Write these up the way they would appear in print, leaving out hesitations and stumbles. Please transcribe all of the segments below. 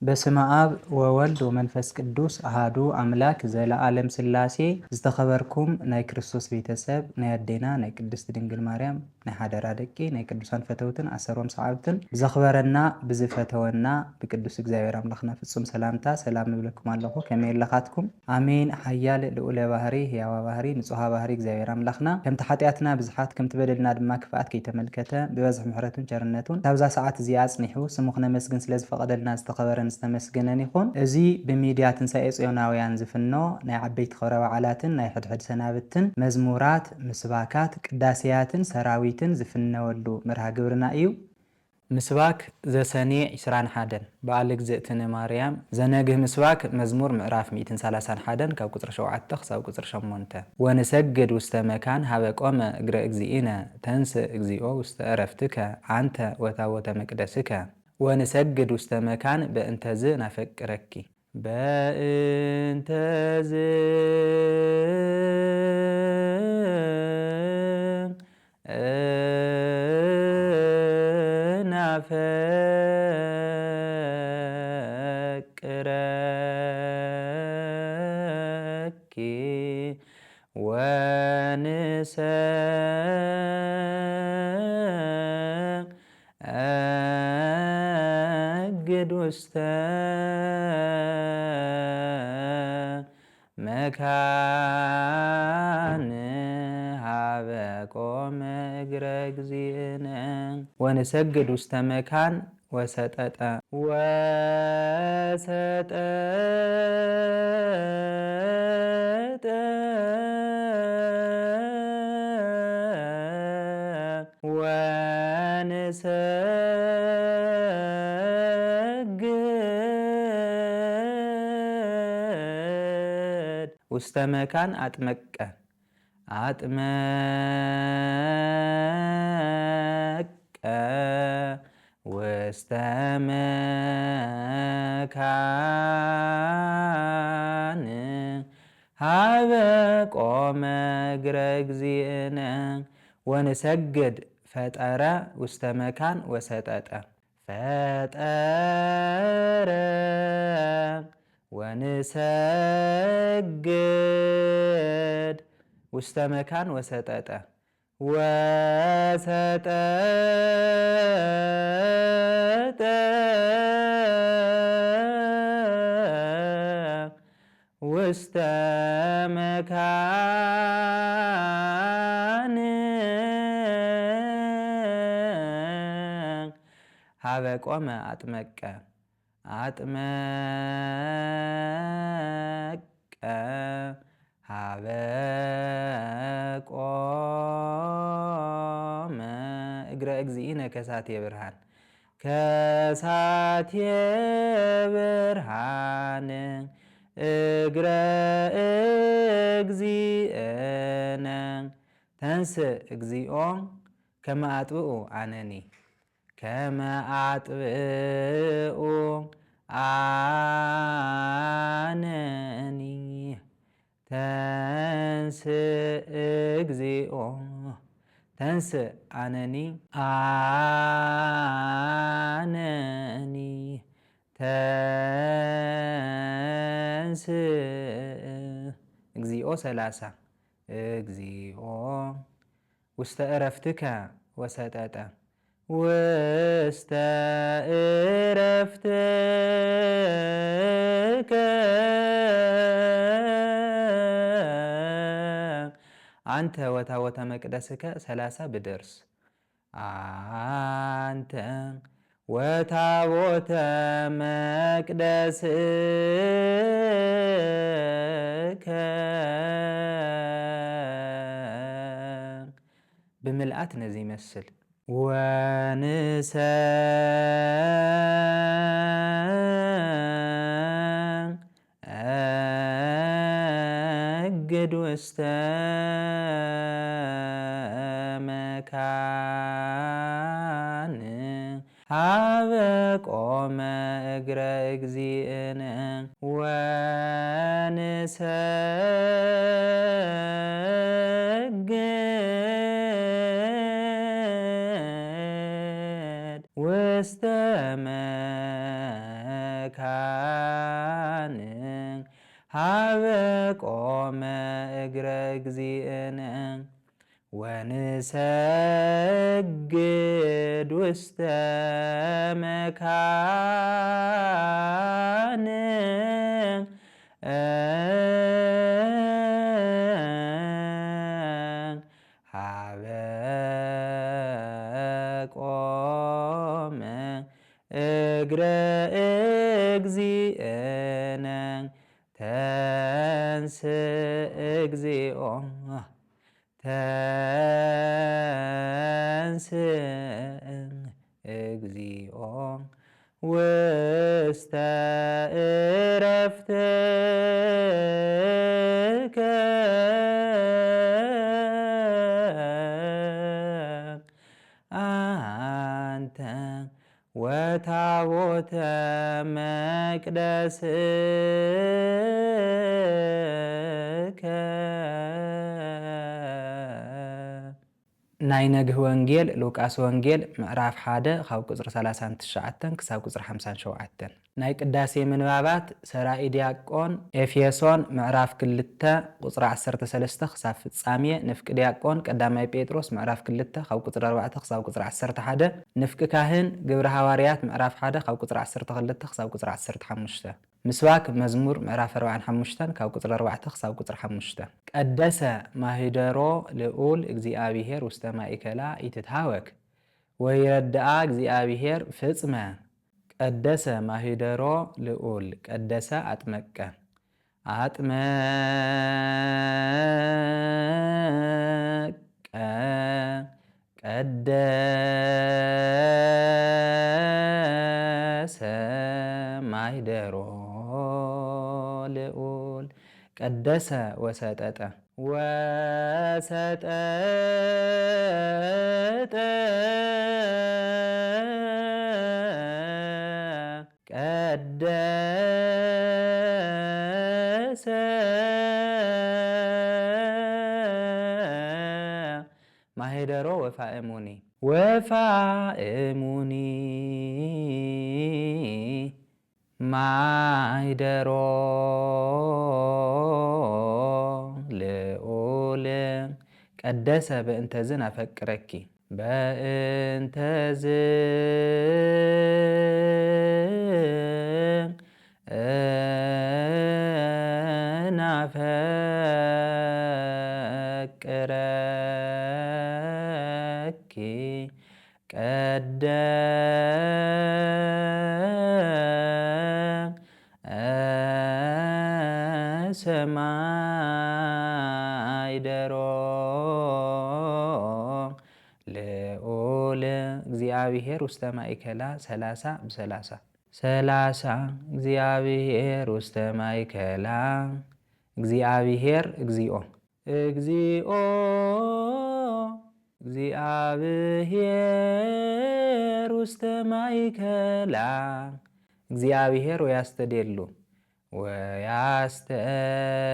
በስመ አብ ወወልድ ወመንፈስ ቅዱስ አሃዱ አምላክ ዘለዓለም ሥላሴ ዝተኸበርኩም ናይ ክርስቶስ ቤተሰብ ናይ ኣዴና ናይ ቅድስት ድንግል ማርያም ናይ ሓደራ ደቂ ናይ ቅዱሳን ፈተውትን ኣሰሮም ሰዓብትን ብዘኽበረና ብዝፈተወና ብቅዱስ እግዚአብሔር ኣምላኽና ፍጹም ሰላምታ ሰላም ንብለኩም ኣለኹ። ከመይ ኣለኻትኩም? ኣሜን። ሓያል ልዑለ ባህሪ ህያዋ ባህሪ ንጹሃ ባህሪ እግዚአብሔር ኣምላኽና ከምቲ ሓጢኣትና ብዙሓት ከምቲ በደልና ድማ ክፍኣት ከይተመልከተ ብበዝሒ ምሕረቱን ቸርነቱን ካብዛ ሰዓት እዚኣ ኣጽኒሑ ስሙ ክነመስግን ስለ ዝፈቐደልና ዝተኸበረ ዝተመስገነን ይኹን። እዚ ብሚድያ ትንሣኤ ጽዮናውያን ዝፍኖ ናይ ዓበይቲ ክብረ በዓላትን ናይ ሕድሕድ ሰናብትን መዝሙራት ምስባካት ቅዳሴያትን ሰራዊትን ዝፍነወሉ መርሃ ግብርና እዩ። ምስባክ ዘሰኔ 21 በዓል እግዝእትነ ማርያም ዘነግህ ምስባክ መዝሙር ምዕራፍ 131 ካብ ቁጥሪ 7 ክሳብ ቁጥሪ 8 ወንሰግድ ውስተ መካን ሃበ ቆመ እግረ እግዚእነ ተንሥእ እግዚኦ ውስተ ዕረፍትከ አንተ ወታቦተ መቅደስከ ወንሰግድ ውስተ መካን በእንተዝ ናፈቅረኪ በእንተዝ ናፈቅረኪ ወንሰግድ ውስተ መካን ሃበ ቆመ እግረ እግዚእነ ወንሰግድ ውስተ መካን ወሰጠጠ ወንሰግድ ውስተ መካን አጥመቀ ውስተ መካን ሃበ ቆመ እግረ እግዚእነ ወንሰግድ ፈጠረ ውስተ መካን ወሰጠጠ ፈጠረ ወንሰግድ ውስተ መካን ወሰጠጠ ወሰጠጠ ውስተ መካን ሃበ ቆመ አጥመቀ ሃበ ቆመ እግረ እግዚእነ ከሳቴ ብርሃን ከሳቴ ብርሃን እግረ እግዚእነ ተንሥእ እግዚኦ ከመ አጥብኡ አነኒ ከመ አጥብኡ አነኒ ተንሥእ እግዚኦ ተንሥእ አነኒ አነኒ ተንሥእ እግዚኦ 30 እግዚኦ ውስተ ዕረፍትከ ወሰጠጠ ውስተ ዕረፍትከ አንተ ወታቦተ መቅደስከ 30 ብደርስ አንተ ወታቦተ መቅደስከ ብምልአት ነዚህ ይመስል ወንሰግድ ውስተ መካን ሃበ ቆመ እግረ እግዚእነ ወንሰግድ ውስተ መካን ሀበ ቆመ እግረ እግዚእነ ወንሰግድ ውስተ መካን ሀበ ቆመ እግረ እግዚእነ ተንሥእ እግዚኦ ተንሥእ እግዚኦ ውስተ ዕረፍትከ አንተ ወታቦተ መቅደስከ። ናይ ነግህ ወንጌል ሉቃስ ወንጌል ምዕራፍ 1 ካብ ቁፅሪ 39 ክሳብ ቁፅሪ 57። ናይ ቅዳሴ ምንባባት ሰራኢ ዲያቆን ኤፌሶን ምዕራፍ 2 ቁፅሪ 13 ክሳብ ፍጻሜ፣ ንፍቂ ዲያቆን ቀዳማይ ጴጥሮስ ምዕራፍ 2 ካብ ቁፅሪ 4 ክሳብ ቁፅሪ 11፣ ንፍቂ ካህን ግብረ ሃዋርያት ምዕራፍ 1 ካብ ቁፅሪ 12 ክሳብ ቁፅሪ 15። ምስባክ መዝሙር ምዕራፍ 45 ካብ ቁፅሪ 4 ክሳብ ቁፅሪ 5። ቀደሰ ማህደሮ ልዑል እግዚአብሔር ውስተ ማእከላ ኢትትሃወክ ወይረድአ እግዚአብሔር ፍጽመ። ቀደሰ ማህደሮ ልዑል ቀደሰ አጥመቀ አጥመቀ ቀደሰ ማህደሮ ልዑል ቀደሰ ወሰጠጠ ወሰጠጠ ቀደሰ ማህደሮ ወፋእሙኒ ወፋእሙኒ ማህደሮ ልዑል ቀደሰ በእንተዝ ናፈቅረኪ በእንተዝ ናፈቅረኪ ቀደሰ ማህደሮ ልዑል እግዚአብሔር ውስተ ማእከላ 30 በ30 30 እግዚአብሔር ውስተ ማእከላ እግዚአብሔር እግዚኦ እግዚኦ እግዚአብሔር ውስተ ማእከላ እግዚአብሔር ወያስተድየሉ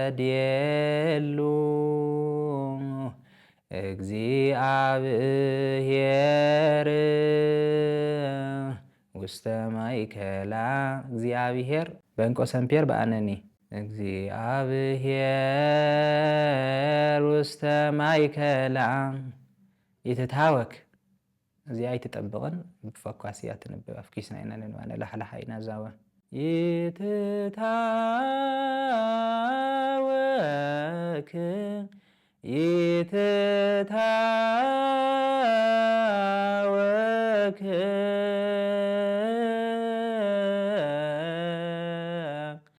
ወያስተድየሉ እግዚአብሔር ውስተ ማእከላ እግዚአብሔር በእንቆ ሰምፔር በአነኒ እግዚአብሔር ውስተ ማእከላ ይትታወክ እዚኣ ይትጠብቕን ብፈኳስ እያ ትንብብ ኣፍኪስና ኢና ንንባነ ላሕላሓ ኢና ዛወ ይትታወክ ይትታወክ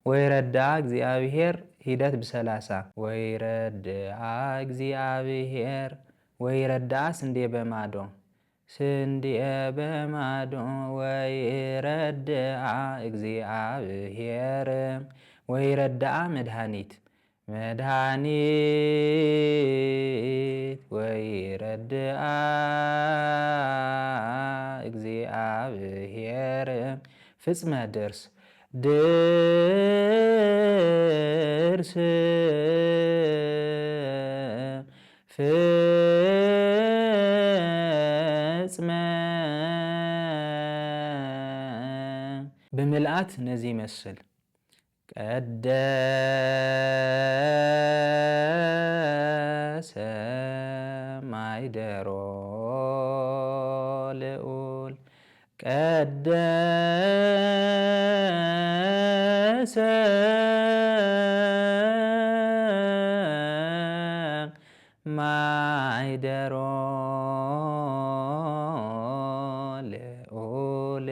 ወይረድአ እግዚአብሔር ሂደት ብ30 ወይረድአ እግዚአብሔር ወይረድአ ስንዴ በማዶ ስንዴ በማዶ ወይረድአ እግዚአብሔር ወይረድአ መድኃኒት መድኃኒት ወይረድአ እግዚአብሔር ፍጽመ ድርስ ድርስ ፍጽመ ብምልአት ነዚ ይመስል ቀደሰ ማይደሮ ልዑል ቀደሰ ማይደሮ ልዑል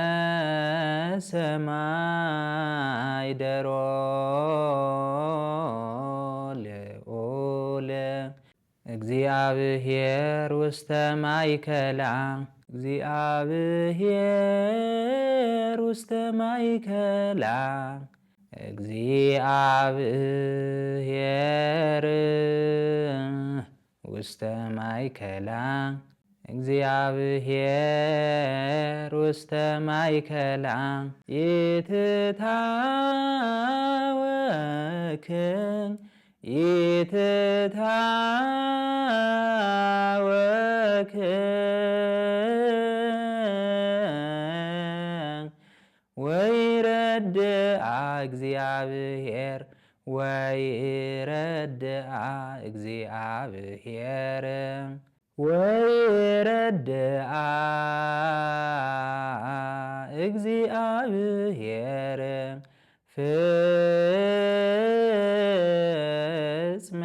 ቀደሰ ማይደሮ ልዑል እግዚአብሔር ውስተ ማእከላ እግዚአብሔር ውስተ ማእከላ እግዚአብሔር ውስተ ማእከላ እግዚአብሔር ውስተ ማእከላ ይትታወክ ይትታወክ ወይረድአ እግዚአብሔር ወይረድአ እግዚአብሔር ወይረድአ እግዚአብሔር ፍጽመ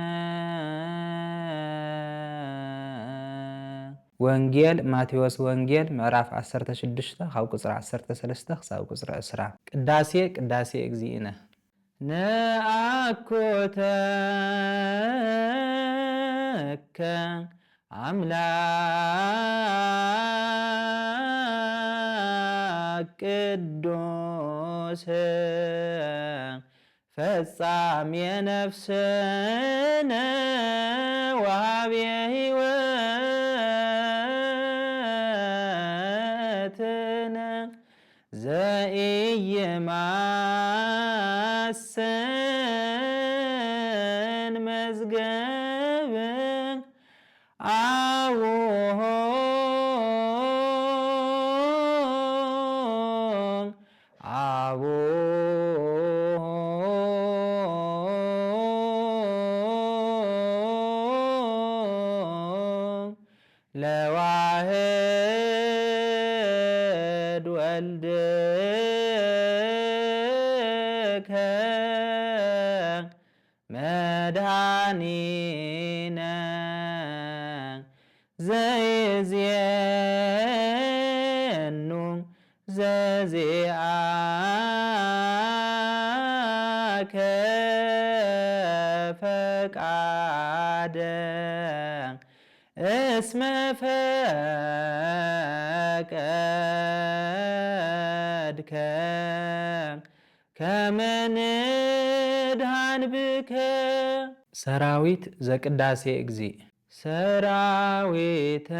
ወንጌል ማቴዎስ ወንጌል ምዕራፍ 16 ካብ ቁፅሪ 13 ክሳብ ቁፅሪ 20 ቅዳሴ ቅዳሴ እግዚእነ ነአኮተከ አምላክ ቅዱስ ፈጻሜ ነፍስነ ወሃቤ ሕይወትነ ዘኢይማስን መዝገብ አቡሆ ለዋህድ ወልድከ መድኃኒነ ዘይእዜኑ ዘዚአከ ፈቃደ እስመ ፈቀድከ ከመ ንድኃን ብከ ሰራዊት ዘቅዳሴ እግዚእ ሰራዊተ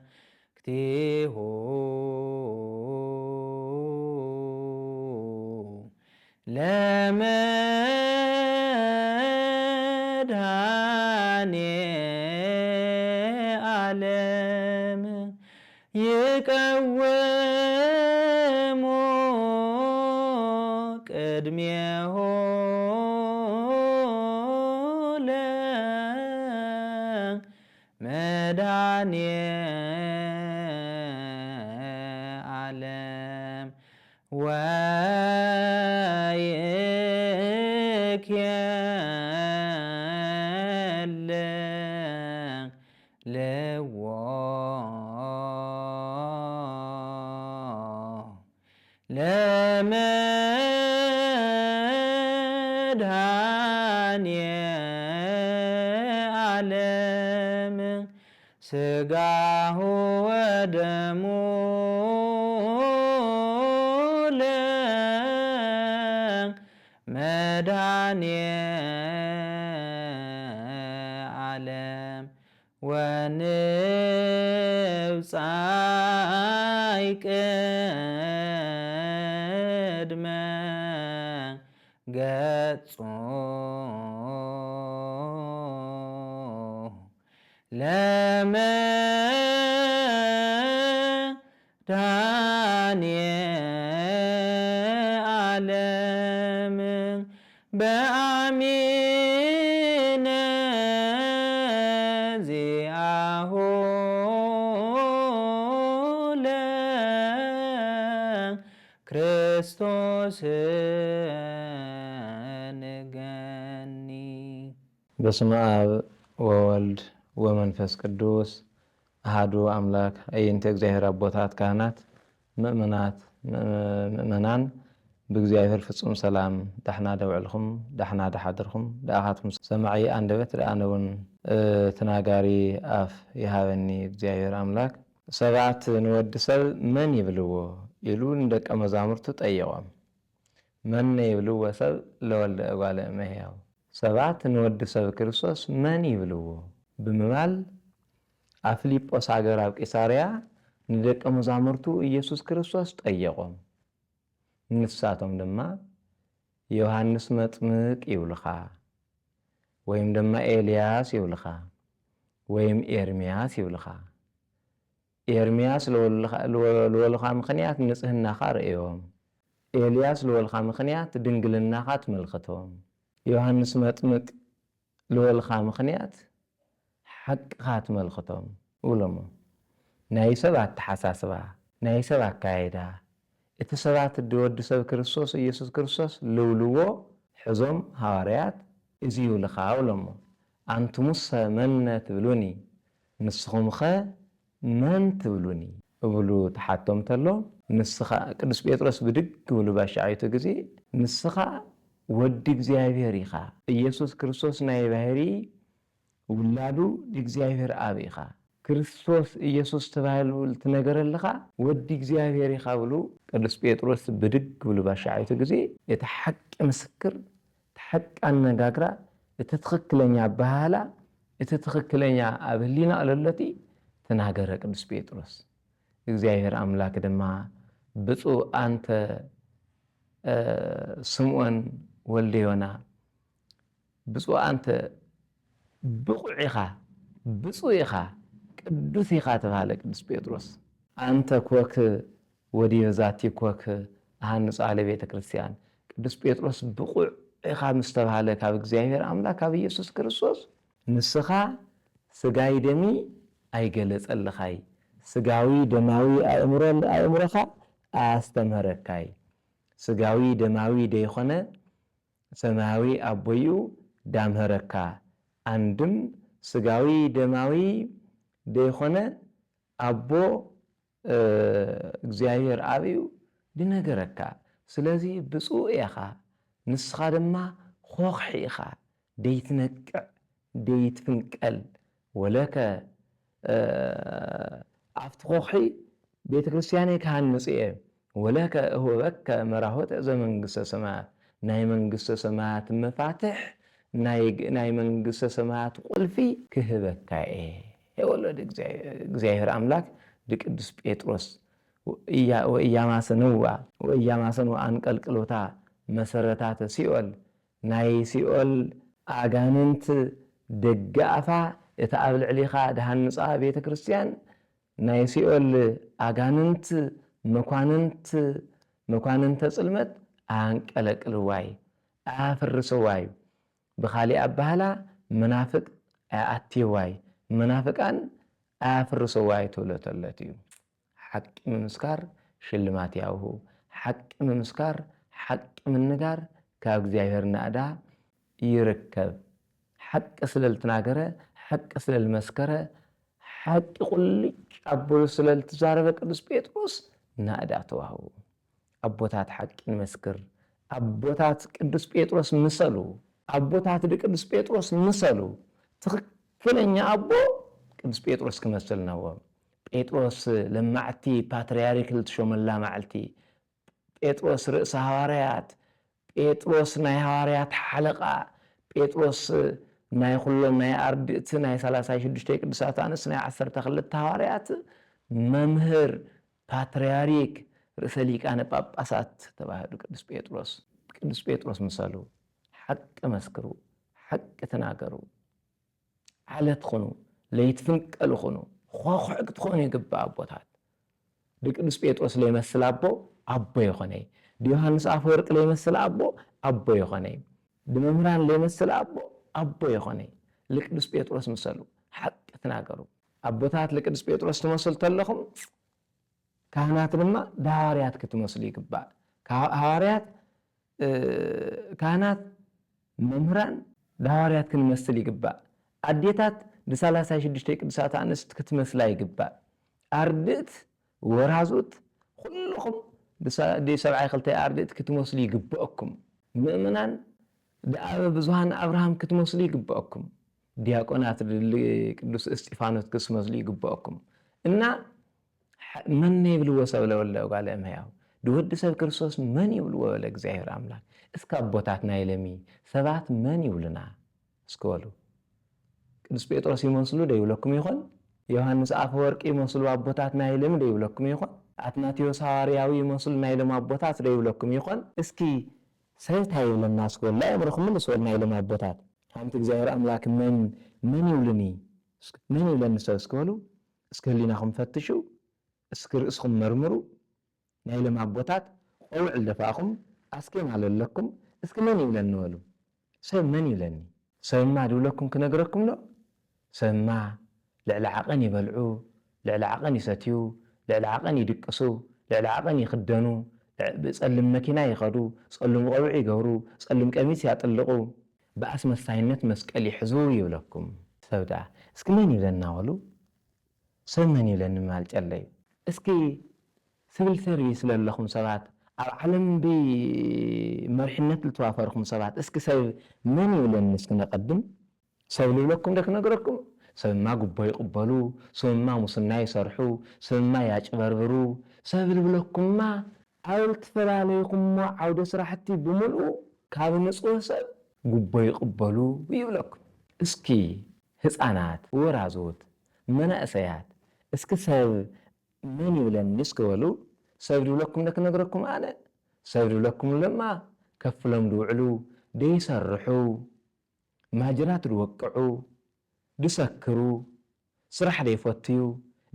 መላእክቲሁ ለመድኃኔ ዓለም ይቀወሙ ቅድሜሁ ለመድኃኔ ዓለም ወይክየልዎ ለመድኃኔ ዓለም ሥጋሁ ወደሙ ለመድኃኔ ዓለም ወንብጻይ ቅድመ ገጹ ለመድኃኔዓለም በአሚነ ዚአሁ ለክርስቶስ ንገኒ። በስመ አብ ወወልድ ወመንፈስ ቅዱስ አሐዱ አምላክ። አይንተ እግዚአብሔር አቦታት፣ ካህናት፣ ምእመናን ብእግዚአብሔር ፍጹም ሰላም ዳሕና ደውዕልኩም ዳሕና ዳሓድርኩም ደኣኻትኩም ሰማዒ አንደበት ደኣነ እውን ተናጋሪ ኣፍ ይሃበኒ እግዚአብሔር አምላክ። ሰባት ንወዲ ሰብ መን ይብልዎ ኢሉ ንደቀ መዛሙርቱ ጠየቆም። መን ይብልዎ ሰብ ለወልደ እጓለ እመሕያው። ሰባት ንወዲ ሰብ ክርስቶስ መን ይብልዎ ብምባል ኣብ ፊልጶስ ሃገር ኣብ ቂሳርያ ንደቀ መዛሙርቱ ኢየሱስ ክርስቶስ ጠየቆም። ንሳቶም ድማ ዮሐንስ መጥምቅ ይብልኻ፣ ወይም ድማ ኤልያስ ይብልኻ፣ ወይም ኤርምያስ ይብልኻ። ኤርምያስ ልወልኻ ምኽንያት ንጽህናኻ ርእዮም፣ ኤልያስ ልወልኻ ምኽንያት ድንግልናኻ ትምልክቶም፣ ዮሐንስ መጥምቅ ልወልኻ ምኽንያት ሓቅኻ ትመልክቶም ብሎሞ። ናይ ሰብ ኣተሓሳስባ ናይ ሰብ ኣካይዳ እቲ ሰባት ወዲ ሰብ ክርስቶስ ኢየሱስ ክርስቶስ ልብልዎ ሕዞም ሃዋርያት እዚ ይብልኻ ብሎሞ። አንትሙሰ መነ ትብሉኒ ንስኹም ኸ መን ትብሉኒ እብሉ ተሓቶም ተሎ ንስኻ ቅዱስ ጴጥሮስ ብድግ ብሉ ባሻዓይቱ ጊዜ ንስኻ ወዲ እግዚአብሔር ኢኻ፣ ኢየሱስ ክርስቶስ ናይ ባህሪ ውላዱ እግዚአብሔር አብ ኢኻ፣ ክርስቶስ ኢየሱስ ተባሂሉ ትነገረለኻ ወዲ እግዚአብሔር ኢኻ ብሉ ቅዱስ ጴጥሮስ ብድግ ብሉ ባሻዓይቱ ጊዜ እቲ ሓቂ ምስክር እቲ ሓቂ ኣነጋግራ እቲ ትኽክለኛ ኣባህላ እቲ ትኽክለኛ ኣብ ህሊና ቀለለቲ ተናገረ ቅዱስ ጴጥሮስ። እግዚአብሔር አምላክ ድማ ብፁዕ አንተ ስምዖን ወልደ ዮና ብፁዕ አንተ ብቑዕ ኢኻ ብፁዕ ኢኻ ቅዱስ ኢኻ ተባሃለ ቅዱስ ጴጥሮስ። አንተ ኮክ ወዲበ ዛቲ ኮክ ኣሃንጹ አለ ቤተ ክርስቲያን። ቅዱስ ጴጥሮስ ብቑዕ ኢኻ ምስ ተባሃለ ካብ እግዚአብሔር አምላክ ካብ ኢየሱስ ክርስቶስ ንስኻ ስጋይ ደሚ ኣይገለጸልኻይ፣ ስጋዊ ደማዊ ኣእምሮኻ ኣስተምህረካይ፣ ስጋዊ ደማዊ ደይኾነ ሰማያዊ ኣቦዩ ዳምህረካ፣ አንድም ስጋዊ ደማዊ ደይኾነ ኣቦ እግዚአብሔር ኣብዩ ድነገረካ። ስለዚ ብፁዕ ኢኻ ንስኻ ድማ ኾኽሒ ኢኻ ደይትነቅዕ ደይትፍንቀል ወለከ ኣብቲ ኾኽሒ ቤተ ክርስቲያን ክሃንጽ እየ ወለከ እህበከ መራሆት ዘመንግሥተ ሰማያት፣ ናይ መንግሥተ ሰማያት መፋትሕ ናይ መንግሥተ ሰማያት ቁልፊ ክህበካ እየ ወለድ እግዚአብሔር አምላክ ድቅዱስ ጴጥሮስ ወእያማሰንዋ አንቀልቅሎታ መሰረታተ ሲኦል ናይ ሲኦል አጋንንት ደጋአፋ እቲ ኣብ ልዕሊኻ ድሃንፃ ቤተ ክርስቲያን ናይ ሲኦል አጋንንት መኳንንተ ጽልመት አንቀለቅልዋይ ኣፍርስዋይ፣ ብኻሊእ ኣባህላ መናፍቅ ኣትይዋይ፣ መናፍቃን ኣፍርስዋይ ተብለተለት እዩ። ሓቂ ምምስካር ሽልማት ያውሁ፣ ሓቂ ምምስካር ሓቂ ምንጋር ካብ እግዚአብሔር ናእዳ ይርከብ። ሓቂ ስለልትናገረ ሓቂ ስለልመስከረ ሓቂ ቁልጭ ኣቦሉ ስለልትዛረበ ቅዱስ ጴጥሮስ ናእዳ ተዋህቡ። ኣቦታት ሓቂ ንመስክር፣ ኣቦታት ቅዱስ ጴጥሮስ ምሰሉ፣ ኣቦታት ቅዱስ ጴጥሮስ ምሰሉ። ትኽክለኛ ኣቦ ቅዱስ ጴጥሮስ ክመስል ነዎም። ጴጥሮስ ለማዕቲ ፓትርያርክ ልትሾመላ ማዕልቲ፣ ጴጥሮስ ርእሰ ሃዋርያት፣ ጴጥሮስ ናይ ሃዋርያት ሓለቓ፣ ጴጥሮስ ናይ ኩሎም ናይ ኣርድእቲ ናይ 36 ቅዱሳት ኣንስት ናይ 12 ሃዋርያት መምህር ፓትርያርክ ርእሰ ሊቃነ ጳጳሳት ተባሂሉ ቅዱስ ጴጥሮስ ምሰሉ። حق مسكروا حق تناقروا على تخونوا ليتفنقلوا خونوا خواخ تخونوا يقبا أبوتات ቅዱስ ጴጥሮስ ላይ መስል አቦ ይኾነይ ዮሐንስ አፈወርቅ ላይ መስል አቦ ይኾነይ መምህራን ላይ መስል አቦ ይኾነይ ለቅዱስ ጴጥሮስ መሰሉ ሐቅ ተናገሩ አቦታት ለቅዱስ ጴጥሮስ ተመስል ተለኹም ካህናት ድማ ሐዋርያት ክትመስሉ ይግባእ ሐዋርያት ካህናት መምህራን ሐዋርያት ክንመስል ይግባእ አዴታት ለ36 ቅዱሳት አንስት ክትመስላ ይግባእ አርድእት ወራዙት ኩልኩም ደ7 ክልተ አርድእት ክትመስሉ ይግባእኩም ምእመናን ደአበ ብዙሃን አብርሃም ክትመስሉ ይግባእኩም ዲያቆናት ቅዱስ እስጢፋኖስ ክትመስሉ ይግባእኩም እና من يبلو وسبل ولا قال أمهاو دود سب كريستوس من يبلو ولا እግዚአብሔር አምላክ እስከ አቦታትና ይለሚ ሰባት من ይብሉና እስከወሉ ቅዱስ ጴጥሮስ ይመስሉ ደይብለኩም ይሆን ዮሐንስ አፈወርቅ ይመስሉ አቦታትና ይለሚ ደይብለኩም ይሆን አትናቴዎስ ሐዋርያዊ ይመስሉ ናይለም አቦታት ደይብለኩም ይሆን እስኪ ሰይታይ ለና እስከወላ ያምረኩም ምን ሰውና ይለም አቦታት አንተ እግዚአብሔር አምላክ ምን ይብሉኒ ምን ይብለን እስከወሉ እስከ ህሊናኩም ፈትሹ اسكر اسكم مرمرو نايلم عبوتات قوع الدفاعكم اسكيم على لكم اسك من يولن نولو سيب من يولني سيب ما دولكم كنقركم لا سيب ما لعلعقن يبلعو لعلعقن يستيو لعلعقن يدقسو لعلعقن يخدنو بسلم مكينة يخدو سلم قوع يقورو سلم قميص يطلقو بأس مساينت مسكال يحزو يولكم سودا اسك من يولن نولو سيب من يولن مال جلي اسكي سبل سيريس للخم سبات علم بمرحنة التوافركم سبات اسكي سبب من يولن اسكي نقدم سبب لكم دك نقركم سبب ما قبا يقبلو سبب ما مصنع يصرحو سبب ما يعجبربرو سبب لكم ما عاولت فلاليكم ما عود سرحتي بملؤ كابن نسوه سبب قبا يقبلو ويولكم اسكي هسانات ورازوت منأسيات اسكي سبب من يولن نسكولو سبروا لكم لك نقركم أنا سبروا لكم لما كفلهم دوعلو دي يسرحو مهاجرات روقعو دي سكرو سرح دي فتيو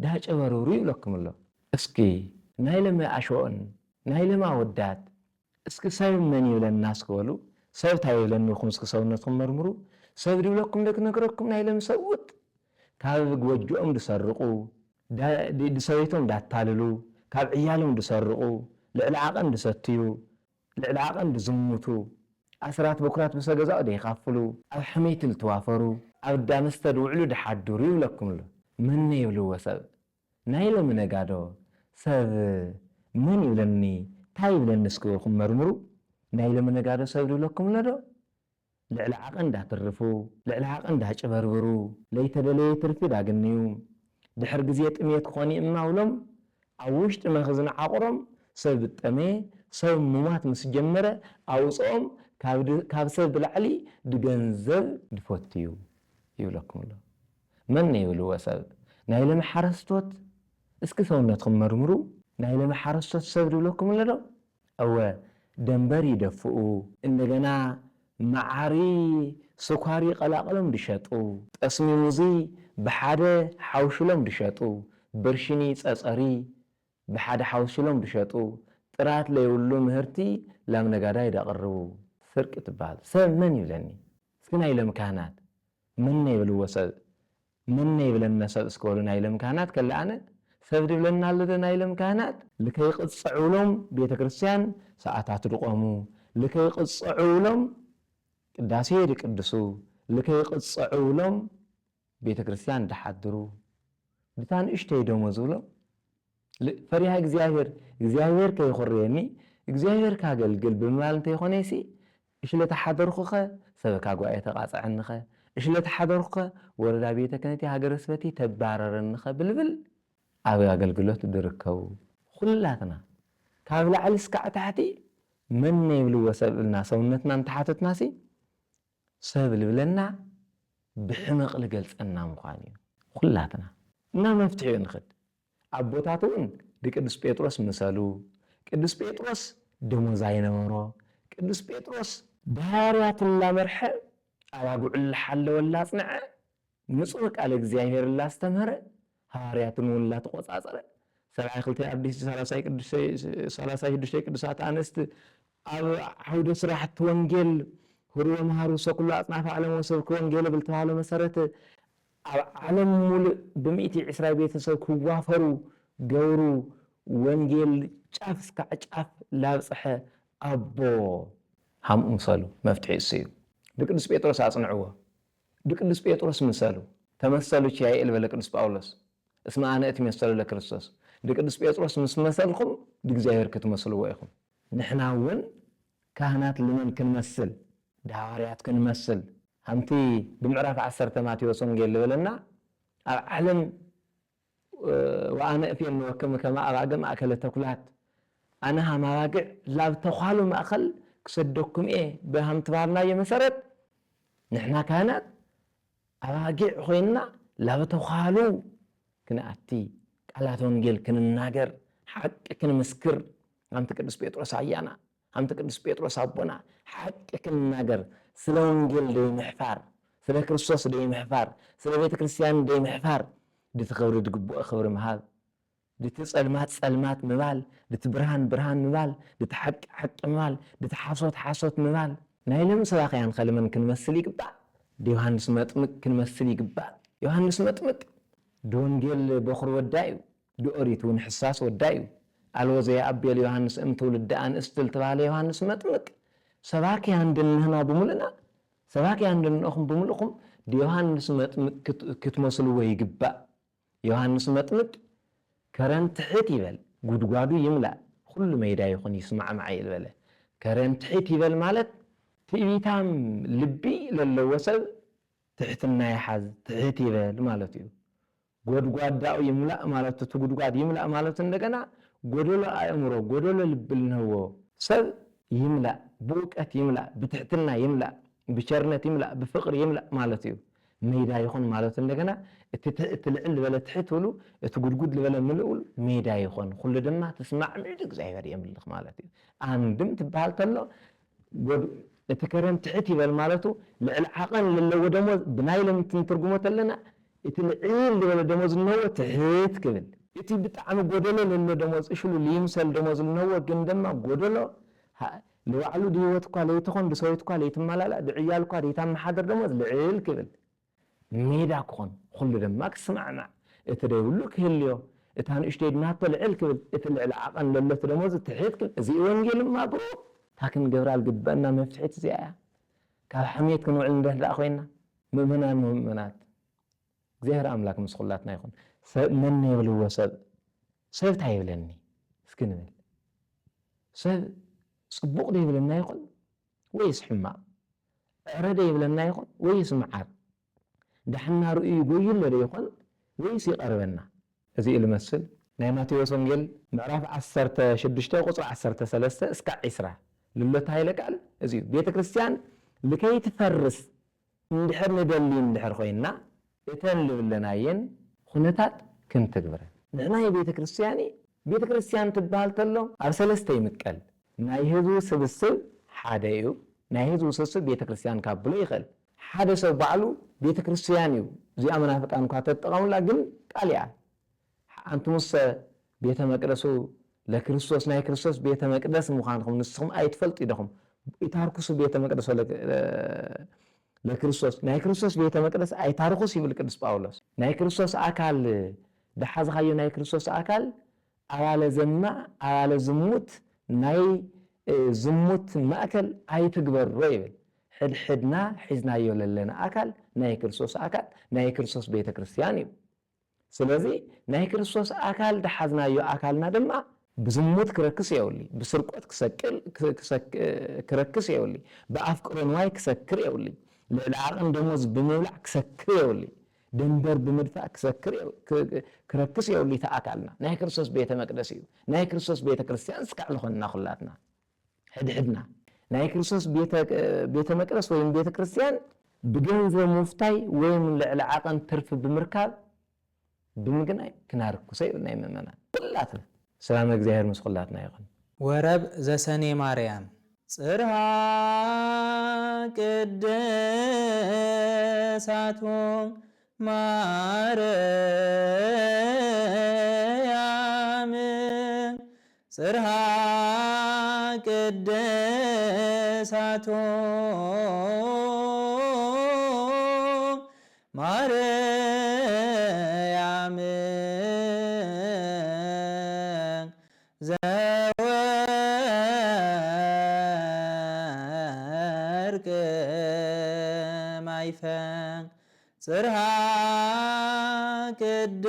ده جبروا ريو لكم الله اسكي نايلما عشوان نايلما ودات اسكي سبب من يولن ناسكولو سبب تايولن نخمسك سونتكم مرمرو سبروا لكم لك نقركم نايلم سوت كابق وجوهم دي سرقو دي سويتهم داتاللو كاب عيالهم دسرقو لعلاقن دستيو لعلاقن دزموتو أسرات بكرات بسجزاء دي يخافلو أو حميت التوافرو أو دامستر وعلو دحدوريو لكم له من يولو وسب نايل من قادو سب من يولني تايب لنسكو خم مرمرو نايل من قادو سبرو لكم له لعلاقن ده ترفو لعلاقن ده جبربرو ليتدلي ترفي داقنيو دحر جزيت أميت خوني إما ولم عوشت مخزن عقرم سبب التمي سبب ممات مسجمرة أو صوم كاب سبب العلي دجنزل دفوتيو يولكم الله من يولو سبب نايل محرستوت اسكثونا تخمرمرو نايل محرستوت سبب يولكم الله أو دنبري دفؤو إن جنا معاري سكاري قلاقلهم دشاتو اسمي موزي بحاجة حوشلهم دشاتو برشني تسأري بحاجة حوشلهم دشاتو ترات ليولو مهرتي لام نقادا يدقربو فرق تبعض سبب من يبلني سكنا إلى مكانات من يبلو وسب من يبلن سب اسكولنا إلى مكانات كلا أنا سبب يبلن لنا إلى مكانات لكي يقصعوا لهم بيت كريستيان ساعات رقمو لكي يقصعوا لهم قداسي يقدسو لكي يقصعوا لهم بيت كريستيان دحدرو بتان اشتي دومزولو فريها እግዚአብሔር ከይخريني እግዚአብሔር ካገልግል በማል እንተ ይኾነሲ እሺ ለተሐደርኹኸ ሰበካ ጓኤ ተቃጽዐንኸ እሺ ለተሐደርኹኸ ወረዳ ቤተ ክህነት ሃገረ ስብከት ተባረረንኸ ብልብል ኣብ አገልግሎት ድርከቡ ኩላትና ካብ ላዕሊ እስካዕ ታሕቲ ምን ይብልዎ ሰብልና ሰውነትና እንተሓተትናሲ ሰብ ልብለና ብሕምቕ ልገልጸና ምዃን እዩ ኩላትና እና መፍትሒ ንኽድ አቦታቱን ቅዱስ ጴጥሮስ መሰሉ ቅዱስ ጴጥሮስ ደሞዝ አይነበሮ ቅዱስ ጴጥሮስ ባህርያት ላመርሐ አባጉዕ ለሐለ ወላ ጽንዐ ንጹህ ቃል እግዚአብሔር ላስተምረ ሐዋርያትን ወላ ተቆጻጸረ 72 አዲስ 36 ቅዱሳት አንስት ኣብ ዓውደ ስራሕቲ ወንጌል ሁሉ መሃሩ ሰኩሉ አጽናፈ ዓለም ወሰብክ ወንጌል ብልተባለ መሰረት ኣብ ዓለም ሙሉእ ብ120 ቤተሰብ ክዋፈሩ ገብሩ ወንጌል ጫፍ እስከ ጫፍ ላብጽሐ ኣቦ ሃምኡ ምሰሉ መፍትሒ እሰዩ ብቅዱስ ጴጥሮስ አጽንዕዎ ብቅዱስ ጴጥሮስ ምሰሉ ተመሰሉ ቻይል በለ ቅዱስ ጳውሎስ እስመ አነ እትመሰሉ ለክርስቶስ ብቅዱስ ጴጥሮስ ምስ መሰልኩም እግዚአብሔር ክትመስልዎ ኢኹም ንሕና እውን ካህናት ለምን ክንመስል ሐዋርያት ክንመስል አምቲ ብምዕራፍ 10 ማቴዎስ ወንጌል ለበለና ኣብ ዓለም ወአነ እፊን ወከም ከማ አባገ ማእከለ ተኩላት አነ ማባግዕ ላብ ተኳሉ ማእከል ክሰደኩም በሃምት ባልና የመሰረት ንሕና ካህናት አባግዕ ኮይና ላብ ተኳሉ ክነአቲ ቃላት ወንጌል ክንናገር ሐቅ ክንመስክር አምቲ ቅዱስ ጴጥሮስ አያና አምቲ ቅዱስ ጴጥሮስ አቦና ሐቅ ክንናገር ስለ ወንጌል ደይ ምሕፋር ስለ ክርስቶስ ደይ ምሕፋር ስለ ቤተ ክርስቲያን ደይ ምሕፋር ድትኸብሩ ድግቡእ ኸብሪ መሃብ ድትጸልማት ጸልማት ምባል ድትብርሃን ብርሃን ምባል ድትሐቅ ሐቅ ምባል ድትሐሶት ሐሶት ምባል ናይ ለም ሰባኽያን ኸልመን ክንመስል ይግባእ ዮሐንስ መጥምቅ ክንመስል ይግባእ ዮሐንስ መጥምቅ ደወንጌል በኹር ወዳዩ ደኦሪት እውን ሕሳስ ወዳዩ አልወ ዘየአቤል ዮሐንስ እምትውልደ አንስት ልትባለ ዮሐንስ መጥምቅ ሰባክያን ድንህና ብምሉና ሰባክያን ድንኹም ብምሉኹም ዮሐንስ መጥምቅ ክትመስልዎ ይግባእ ዮሐንስ መጥምቅ ከረንትሕት ይበል ጉድጓዱ ይምላእ ኩሉ ሜዳ ይኹን ይስማዕ ማዕ ይበለ ከረንትሕት ይበል ማለት ትዕቢታም ልቢ ለለዎ ሰብ ትሕትና ይሓዝ ትሕት ይበል ማለት እዩ ጎድጓዳው ይምላእ ማለት ጉድጓድ ይምላእ ማለት እንደገና ጎደሎ አእምሮ ጎደሎ ልብ ልነዎ ሰብ ይምላእ በእውቀት ይምላእ በትሕትና ይምላእ በቸርነት ይምላእ በፍቅር ይምላእ ማለት እዩ ሜዳ ይኹን ማለት እንደገና እቲ ልዕል ዝበለ ትሕት ብሉ እቲ ጉድጉድ ዝበለ ምልኡል ሜዳ ይኹን ኩሉ ድማ ተስማዕምዒ እግዚአብሔር የምልኽ ማለት እዩ አንድም ትበሃል ተሎ እቲ ከረን ትሕት ይበል ማለቱ ልዕል ዓቐን ለለዎ ደሞዝ ብናይ ለምትን ትርጉሞ ተለና እቲ ልዕል ዝበለ ደሞዝ ዝነዎ ትሕት ክብል እቲ ብጣዕሚ ጎደሎ ለሎ ደሞዝ እሽሉ ሊምሰል ደሞዝ ዝነዎ ግን ድማ ጎደሎ ለባዕሉ ድህይወት እኳ ለይትኾን ብሰዊት እኳ ለይትመላላ ድዕያል እኳ ለይታመሓደር ደሞዝ ልዕል ክብል ሜዳ ክኾን ኩሉ ድማ ክስማዕማዕ እቲ ደይብሉ ክህልዮ እታ ንእሽተይ ድናቶ ልዕል ክብል እቲ ልዕሊ ዓቐን ለሎት ደሞዝ ትሕት ክብል እዚ ወንጌል ማ ብሮ ታክን ገብራ ልግበአና መፍትሒት እዚኣ እያ ካብ ሓሜት ክንውዕል እንደህዳእ ኮይና ምእመናን ምእመናት እግዚአብሔር አምላክ ምስ ኩላትና ይኹን መን የብልዎ ሰብ ታይ ይብለኒ እስኪ ንብል ሰብ ጽቡቕ ደይብለና ይኹን ወይስ ሕማቕ ዕረ ደይብለና ይኹን ወይስ መዓር ዳሕና ርእዩ ጎይሎ ደይኹን ወይስ ይቐርበና እዚ ልመስል ናይ ማቴዎስ ወንጌል ምዕራፍ 16 ቁጽሪ 13 እስከ 20 ልሎታ ሃይለ ቃል እዚ ቤተ ክርስቲያን ልከይትፈርስ እንድሕር ንደሊ እንድሕር ኮይና እተን ልብለናየን ኩነታት ክንትግብረ ንሕና የቤተ ክርስቲያን ትበሃል ተሎ ኣብ ሰለስተ ይምቀል ናይ ህዝቡ ስብስብ ሓደ እዩ ናይ ህዝቡ ስብስብ ቤተ ክርስቲያን ካብ ብሎ ይኽእል ሓደ ሰብ ባዕሉ ቤተ ክርስቲያን እዩ እዚኣ መናፍቃን እኳ ተጠቐሙላ ግን ቃል እያ አንትሙስ ቤተ መቅደሱ ለክርስቶስ ናይ ክርስቶስ ቤተ መቅደስ ምዃንኩም ንስኹም ኣይትፈልጡ ኢኹም ይታርኩሱ ቤተ መቅደስ ለክርስቶስ ናይ ክርስቶስ ቤተ መቅደስ ኣይታርኩስ ይብል ቅዱስ ጳውሎስ ናይ ክርስቶስ አካል ደሓዝኻዮ ናይ ክርስቶስ አካል ኣባለ ዘማዕ ኣባለ ዝሙት ናይ ዝሙት ማእከል ኣይትግበሮ ይብል ሕድሕድና ሒዝናዮ ለለና አካል ናይ ክርስቶስ አካል ናይ ክርስቶስ ቤተ ክርስቲያን እዩ ስለዚ ናይ ክርስቶስ አካል ደሓዝናዮ አካልና ድማ ብዝሙት ክረክስ የውሊ ብስርቆት ክረክስ የውሊ ብኣፍቅሮ ንዋይ ክሰክር የውሊ ልዕሊ ዓቐን ደሞዝ ብምብላዕ ክሰክር የውሊ ድንበር ብምድፋእ ክረክስ የውሊ ተኣካልና ናይ ክርስቶስ ቤተ መቅደስ እዩ ናይ ክርስቶስ ቤተ ክርስቲያን ስካዕ ዝኾንና ኩላትና ሕድሕድና ናይ ክርስቶስ ቤተ መቅደስ ወይም ቤተ ክርስቲያን ብገንዘብ ሙፍታይ ወይም ልዕሊ ዓቐን ትርፊ ብምርካብ ብምግናይ ክናርኩሰ ይብልና ይምእመናን ኩላትና ሰላም እግዚአብሔር ምስ ኩላትና ይኹን ወረብ ዘሰኔ ማርያም ጽርሃ ቅድሳቱ ማርያም ጽርሐ ቅድሳቱ ማርያም ዘወርቅ ማይፈን ጽርሐ ቅድሳቱ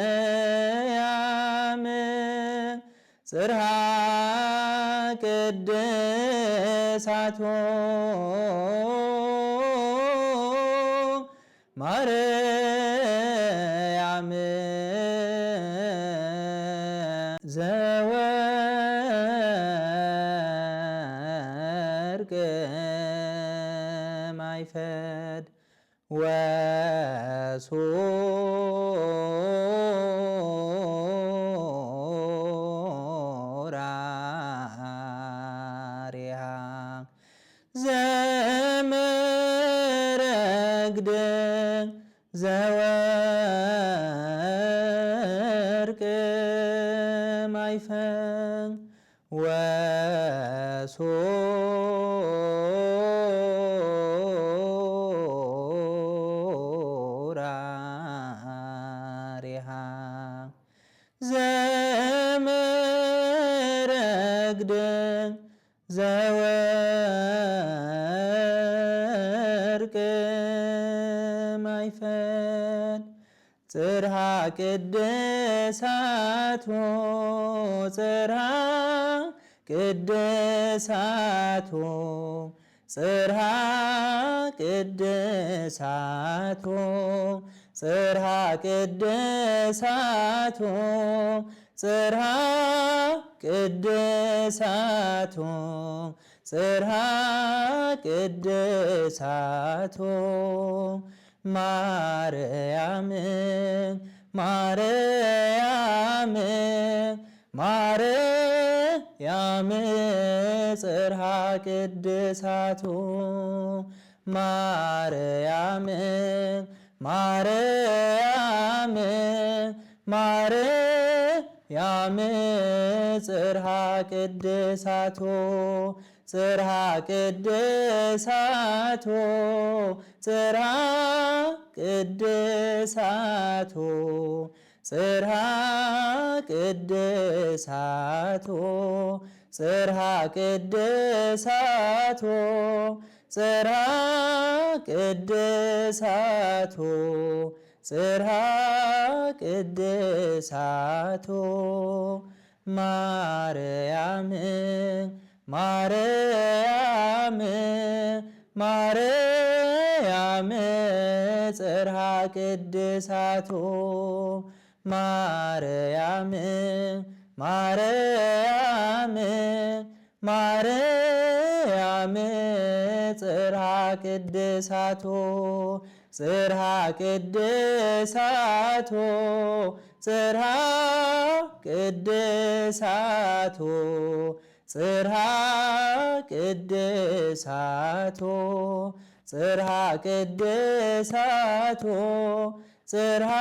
ማርያም ጽርሐ ቅድሳቱ ማርያም ዘወርቅ ማይፈድ ወሱራሪሃ ዘመረግድ ዘወርቅ ማይፈን ወሱራሪሃ ዘመረግድ ዘወርቅ ማይፈን ጽርሐ ቅድሳቱ ጽርሐ ቅድሳቱ ጽርሐ ቅድሳቱ ጽርሐ ቅድሳቱ ጽርሐ ቅድሳቱ ጽርሐ ቅድሳቱ ማርያም ማርያም ማርያም ጽርሐ ቅድሳቱ ማርያም ማርያም ማርያም ጽርሐ ቅድሳቱ ጽርሐ ቅድሳቱ ጽርሐ ቅድሳቱ ጽርሐ ቅድሳቱ ጽርሐ ቅድሳቱ ጽርሐ ቅድሳቱ ጽርሐ ቅድሳቱ ማርያም ማርያም ማርያም ጽርሐ ቅድሳቱ ማርያም ማርያም ማርያም ጽርሐ ቅድሳቱ ጽርሐ ቅድሳቱ ጽርሐ ቅድሳቱ ጽርሐ ቅድሳቱ ጽርሐ ቅድሳቱ ጽርሐ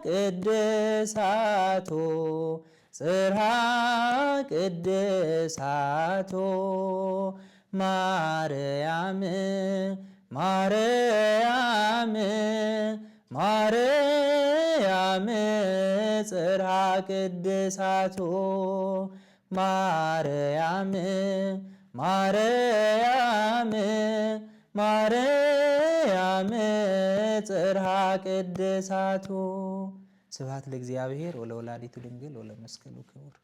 ቅድሳቱ ጽርሐ ቅድሳቱ ማርያም ማርያም ማርያም ጽርሐ ቅድሳቱ ማርያም ማርያም ማርያም ጽርሐ ቅድሳቱ። ስብሐት ለእግዚአብሔር ወለወላዲቱ ድንግል ወለመስቀሉ ክቡር።